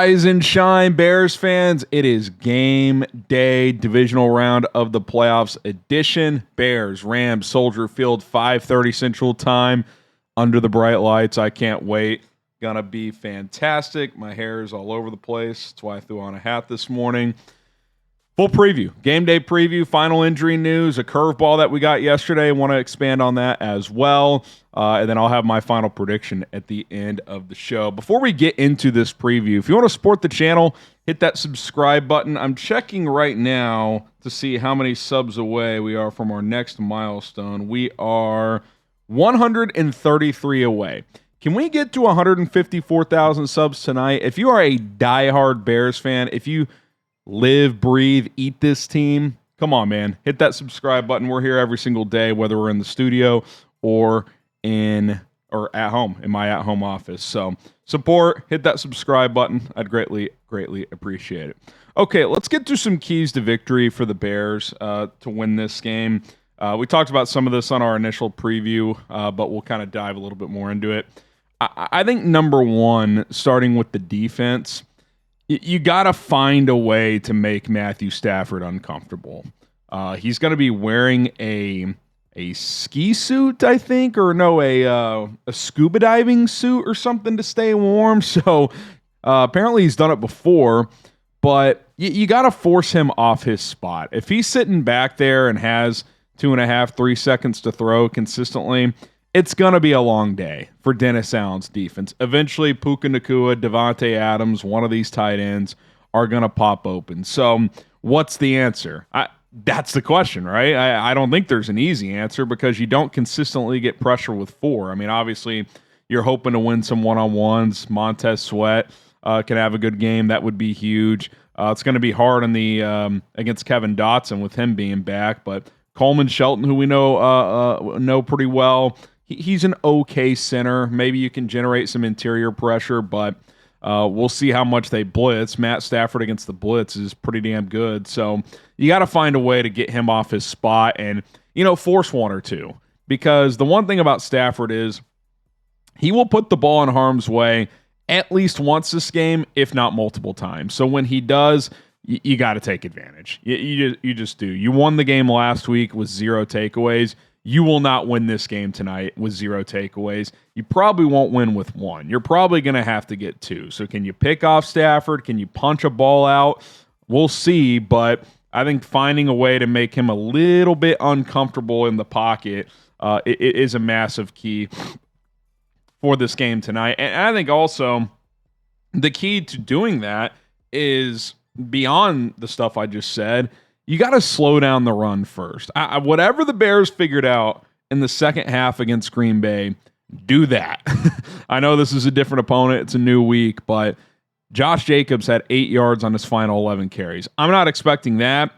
Rise and shine, Bears fans. It is game day, divisional round of the playoffs edition. Bears, Rams, Soldier Field, 5:30 Central Time. Under the bright lights. I can't wait. Gonna be fantastic. My hair is all over the place. That's why I threw on a hat this morning. Full preview, game day preview, final injury news, a curveball that we got yesterday. I want to expand on that as well. And then I'll have my final prediction at the end of the show. Before we get into this preview, if you want to support the channel, hit that subscribe button. I'm checking right now to see how many subs away we are from our next milestone. We are 133 away. Can we get to 154,000 subs tonight? If you are a diehard Bears fan, if you live, breathe, eat this team, come on, man. Hit that subscribe button. We're here every single day, whether we're in the studio or at home, in my at-home office. So support, hit that subscribe button. I'd greatly appreciate it. Okay, let's get to some keys to victory for the Bears to win this game. We talked about some of this on our initial preview, but we'll kind of dive a little bit more into it. I think number one, starting with the defense, you got to find a way to make Matthew Stafford uncomfortable. He's going to be wearing a ski suit, I think, or no, a scuba diving suit or something to stay warm. So apparently he's done it before, but you got to force him off his spot. If he's sitting back there and has 2.5, 3 seconds to throw consistently, it's going to be a long day for Dennis Allen's defense. Eventually, Puka Nacua, Devontae Adams, one of these tight ends are going to pop open. So what's the answer? That's the question, right? I don't think there's an easy answer because you don't consistently get pressure with four. I mean, obviously, you're hoping to win some one-on-ones. Montez Sweat can have a good game. That would be huge. It's going to be hard on the against Kevin Dotson with him being back, but Coleman Shelton, who we know pretty well, he's an okay center. Maybe you can generate some interior pressure, but we'll see how much they blitz. Matt Stafford against the blitz is pretty damn good. So you got to find a way to get him off his spot and, force one or two. Because the one thing about Stafford is he will put the ball in harm's way at least once this game, if not multiple times. So when he does, you got to take advantage. You just do. You won the game last week with 0 takeaways. You will not win this game tonight with 0 takeaways. You probably won't win with 1. You're probably going to have to get 2. So can you pick off Stafford? Can you punch a ball out? We'll see, but I think finding a way to make him a little bit uncomfortable in the pocket it is a massive key for this game tonight. And I think also the key to doing that is beyond the stuff I just said, you got to slow down the run first. Whatever the Bears figured out in the second half against Green Bay, do that. I know this is a different opponent. It's a new week, but Josh Jacobs had 8 yards on his final 11 carries. I'm not expecting that,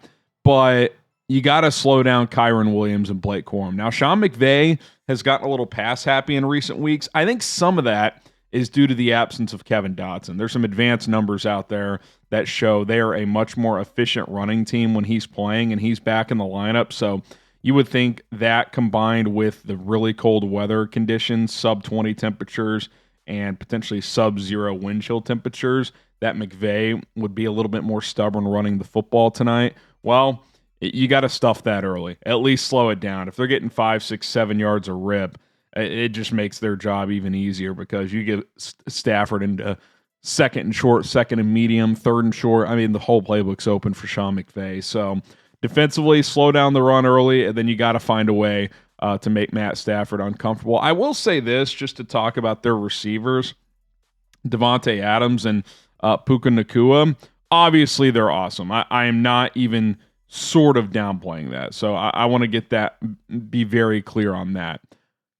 but you got to slow down Kyron Williams and Blake Corum. Now, Sean McVay has gotten a little pass happy in recent weeks. I think some of that is due to the absence of Kevin Dotson. There's some advanced numbers out there that show they are a much more efficient running team when he's playing and he's back in the lineup. So you would think that combined with the really cold weather conditions, sub-20 temperatures, and potentially sub-0 wind chill temperatures, that McVay would be a little bit more stubborn running the football tonight. Well, you got to stuff that early. At least slow it down. If they're getting 5, 6, 7 yards a rip, it just makes their job even easier because you get Stafford into second and short, second and medium, third and short. I mean, the whole playbook's open for Sean McVay. So defensively, slow down the run early, and then you got to find a way to make Matt Stafford uncomfortable. I will say this, just to talk about their receivers, Devontae Adams and Puka Nacua. Obviously, they're awesome. I am not even sort of downplaying that. So I want to get that, be very clear on that.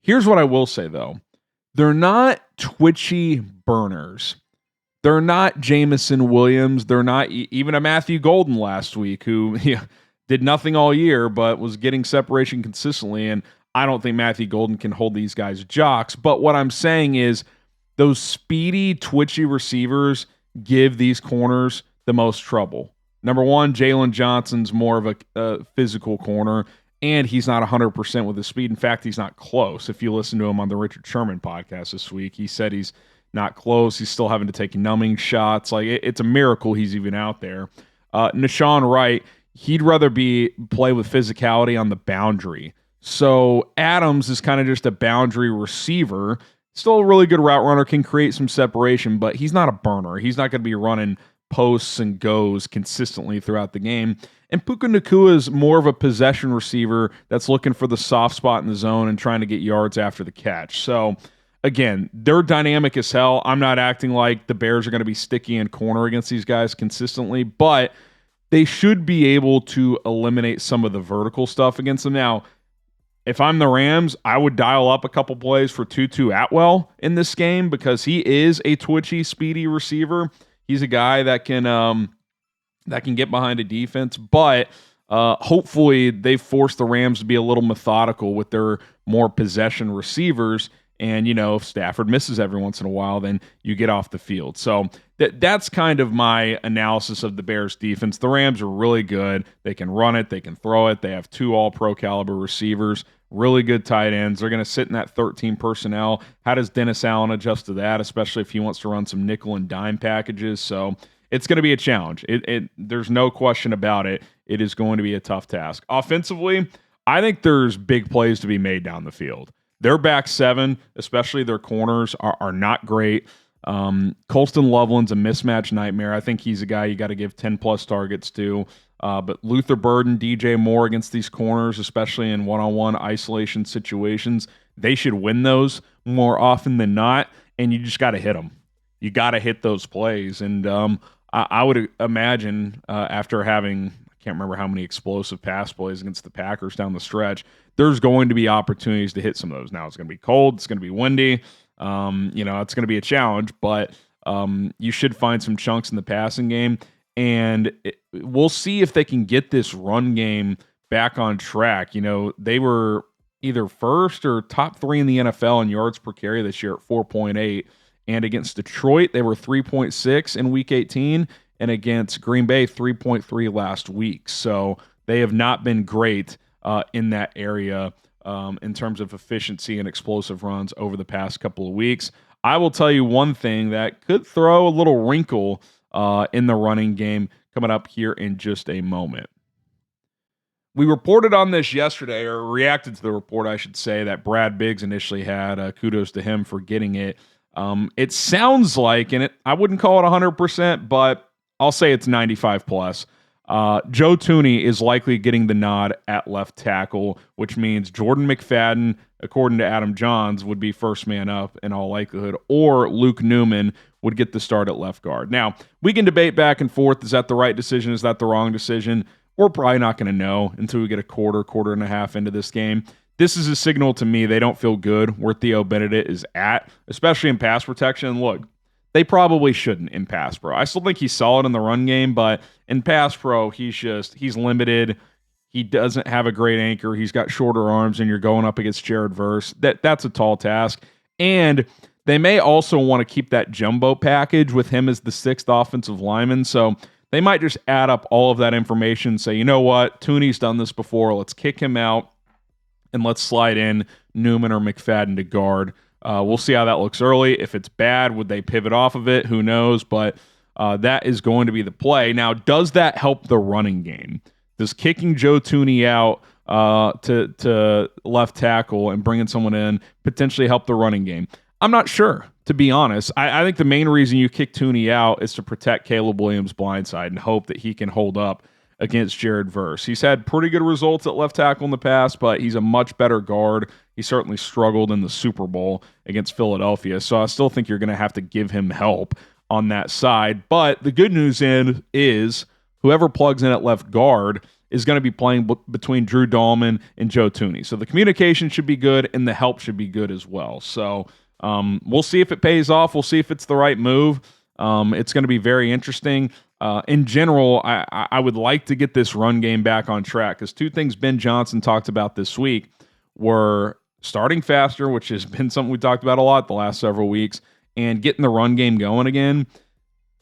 Here's what I will say, though. They're not twitchy burners. They're not Jameson Williams. They're not even a Matthew Golden last week who did nothing all year but was getting separation consistently, and I don't think Matthew Golden can hold these guys jocks. But what I'm saying is those speedy, twitchy receivers give these corners the most trouble. Number one, Jalen Johnson's more of a physical corner, and he's not 100% with his speed. In fact, he's not close. If you listen to him on the Richard Sherman podcast this week, he said he's not close. He's still having to take numbing shots. Like, it's a miracle he's even out there. Nashawn Wright, he'd rather play with physicality on the boundary. So Adams is kind of just a boundary receiver. Still a really good route runner, can create some separation, but he's not a burner. He's not going to be running posts and goes consistently throughout the game. And Puka Nacua is more of a possession receiver that's looking for the soft spot in the zone and trying to get yards after the catch. So, again, they're dynamic as hell. I'm not acting like the Bears are going to be sticky in corner against these guys consistently, but they should be able to eliminate some of the vertical stuff against them. Now, if I'm the Rams, I would dial up a couple plays for Tutu Atwell in this game because he is a twitchy, speedy receiver. He's a guy that can get behind a defense, but hopefully they force the Rams to be a little methodical with their more possession receivers. And, if Stafford misses every once in a while, then you get off the field. So that's kind of my analysis of the Bears defense. The Rams are really good. They can run it. They can throw it. They have 2 all-pro caliber receivers, really good tight ends. They're going to sit in that 13 personnel. How does Dennis Allen adjust to that, especially if he wants to run some nickel and dime packages? So it's going to be a challenge. There's no question about it. It is going to be a tough task. Offensively, I think there's big plays to be made down the field. Their back 7, especially their corners, are not great. Colston Loveland's a mismatch nightmare. I think he's a guy you got to give 10-plus targets to. But Luther Burden, DJ Moore against these corners, especially in one-on-one isolation situations, they should win those more often than not, and you just got to hit them. You got to hit those plays. And I would imagine after having – I can't remember how many explosive pass plays against the Packers down the stretch, there's going to be opportunities to hit some of those. Now, it's going to be cold. It's going to be windy. It's going to be a challenge, but you should find some chunks in the passing game. And we'll see if they can get this run game back on track. They were either first or top 3 in the NFL in yards per carry this year at 4.8. And against Detroit, they were 3.6 in Week 18. And against Green Bay, 3.3 last week. So they have not been great in that area in terms of efficiency and explosive runs over the past couple of weeks. I will tell you one thing that could throw a little wrinkle in the running game coming up here in just a moment. We reported on this yesterday, or reacted to the report, I should say, that Brad Biggs initially had. Kudos to him for getting it. It sounds like, and I wouldn't call it 100%, but I'll say it's 95 plus. Joe Thuney is likely getting the nod at left tackle, which means Jordan McFadden, according to Adam Johns, would be first man up in all likelihood, or Luke Newman would get the start at left guard. Now, we can debate back and forth. Is that the right decision? Is that the wrong decision? We're probably not going to know until we get a quarter and a half into this game. This is a signal to me they don't feel good where Theo Benedict is at, especially in pass protection. Look, they probably shouldn't in pass pro. I still think he's solid in the run game, but in pass pro, he's limited. He doesn't have a great anchor. He's got shorter arms, and you're going up against Jared Verse. That's a tall task. And they may also want to keep that jumbo package with him as the 6th offensive lineman. So they might just add up all of that information and say, you know what, Tooney's done this before. Let's kick him out, and let's slide in Newman or McFadden to guard. We'll see how that looks early. If it's bad, would they pivot off of it? Who knows? But that is going to be the play. Now, does that help the running game? Does kicking Joe Thuney out to left tackle and bringing someone in potentially help the running game? I'm not sure, to be honest. I think the main reason you kick Thuney out is to protect Caleb Williams' blindside and hope that he can hold up against Jared Verse. He's had pretty good results at left tackle in the past, but he's a much better guard. He certainly struggled in the Super Bowl against Philadelphia, so I still think you're going to have to give him help on that side. But the good news is whoever plugs in at left guard is going to be playing between Drew Dahlman and Joe Thuney. So the communication should be good, and the help should be good as well. So we'll see if it pays off. We'll see if it's the right move. It's going to be very interesting. In general, I would like to get this run game back on track because 2 things Ben Johnson talked about this week were starting faster, which has been something we talked about a lot the last several weeks, and getting the run game going again.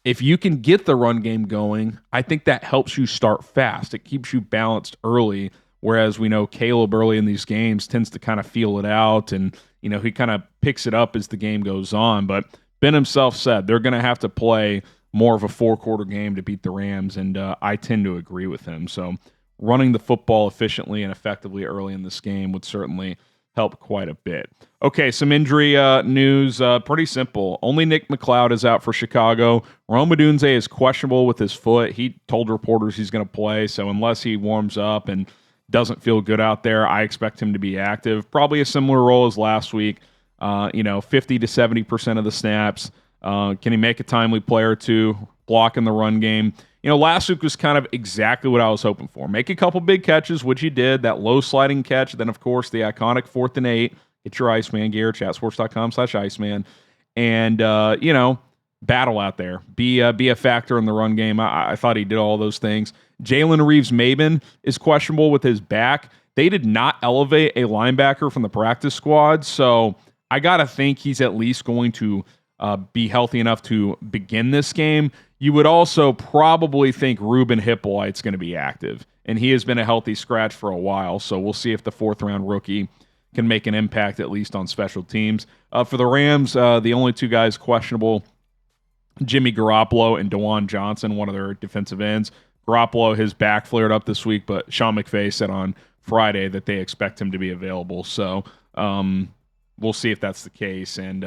If you can get the run game going, I think that helps you start fast. It keeps you balanced early, whereas we know Caleb early in these games tends to kind of feel it out, and he kind of picks it up as the game goes on. But Ben himself said they're going to have to play more of a four-quarter game to beat the Rams, and I tend to agree with him. So running the football efficiently and effectively early in this game would certainly help quite a bit. Okay, some injury news. Pretty simple. Only Nick McCloud is out for Chicago. Rome Odunze is questionable with his foot. He told reporters he's going to play, so unless he warms up and doesn't feel good out there, I expect him to be active. Probably a similar role as last week. 50 to 70% of the snaps. Can he make a timely play or two, block in the run game? Last week was kind of exactly what I was hoping for. Make a couple big catches, which he did, that low sliding catch. Then, of course, the iconic 4th and 8. Get your Iceman gear, chatsports.com/Iceman. And, battle out there. Be a factor in the run game. I thought he did all those things. Jalen Reeves-Maybin is questionable with his back. They did not elevate a linebacker from the practice squad, so I got to think he's at least going to be healthy enough to begin this game. You would also probably think Ruben Hippolyte's going to be active, and he has been a healthy scratch for a while, so we'll see if the 4th-round rookie can make an impact at least on special teams. For the Rams, the only two guys questionable, Jimmy Garoppolo and Desjuan Johnson, one of their defensive ends. Garoppolo, his back flared up this week, but Sean McVay said on Friday that they expect him to be available, so we'll see if that's the case, and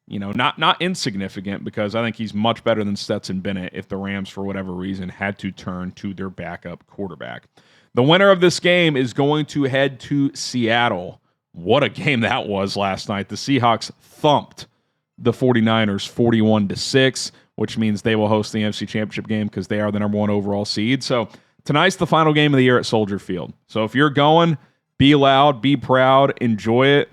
not insignificant, because I think he's much better than Stetson Bennett if the Rams, for whatever reason, had to turn to their backup quarterback. The winner of this game is going to head to Seattle. What a game that was last night. The Seahawks thumped the 49ers 41-6, which means they will host the NFC Championship game because they are the number 1 overall seed. So tonight's the final game of the year at Soldier Field. So if you're going, be loud, be proud, enjoy it.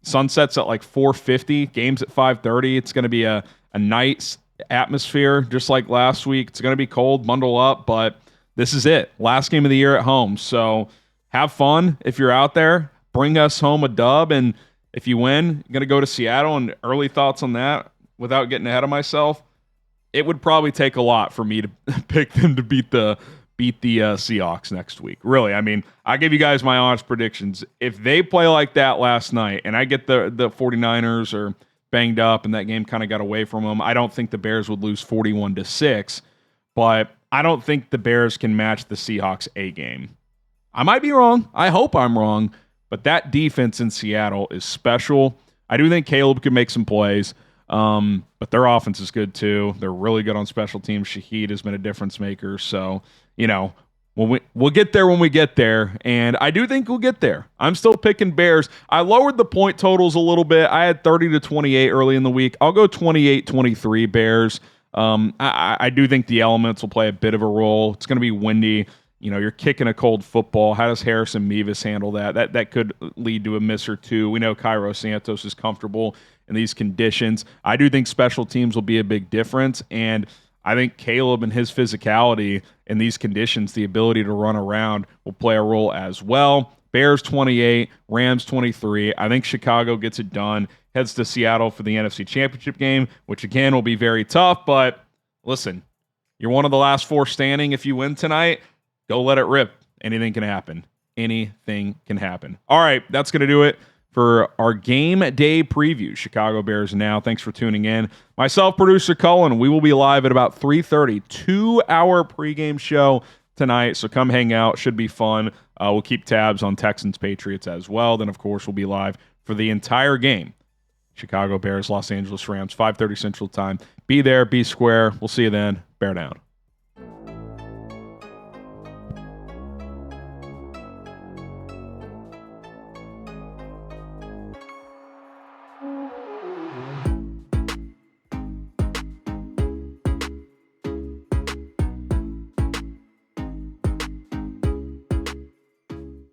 Sunsets at like 4:50, games at 5:30. It's going to be a nice atmosphere, just like last week. It's going to be cold, bundle up, but this is it. Last game of the year at home. So have fun if you're out there. Bring us home a dub, and if you win, you're going to go to Seattle. And early thoughts on that, without getting ahead of myself, it would probably take a lot for me to pick them to beat the Seahawks next week. Really, I mean, I give you guys my honest predictions. If they play like that last night and I get the 49ers are banged up and that game kind of got away from them, I don't think the Bears would lose 41-6, but I don't think the Bears can match the Seahawks A game. I might be wrong. I hope I'm wrong, but that defense in Seattle is special. I do think Caleb could make some plays, but their offense is good too. They're really good on special teams. Shaheed has been a difference maker, so we'll get there when we get there, and I do think we'll get there. I'm still picking Bears. I lowered the point totals a little bit. I had 30-28 early in the week. I'll go 28-23 Bears. I do think the elements will play a bit of a role. It's going to be windy. You're kicking a cold football. How does Harrison Mevis handle that? That could lead to a miss or two. We know Cairo Santos is comfortable in these conditions. I do think special teams will be a big difference, and I think Caleb and his physicality in these conditions, the ability to run around, will play a role as well. Bears 28, Rams 23. I think Chicago gets it done, heads to Seattle for the NFC Championship game, which again will be very tough. But listen, you're one of the last 4 standing. If you win tonight, go let it rip. Anything can happen. Anything can happen. All right, that's going to do it for our game day preview. Chicago Bears Now. Thanks for tuning in. Myself, producer Cullen, we will be live at about 3:30, 2-hour pregame show tonight, so come hang out. Should be fun. We'll keep tabs on Texans Patriots as well. Then, of course, we'll be live for the entire game. Chicago Bears, Los Angeles Rams, 5:30 Central Time. Be there, be square. We'll see you then. Bear down.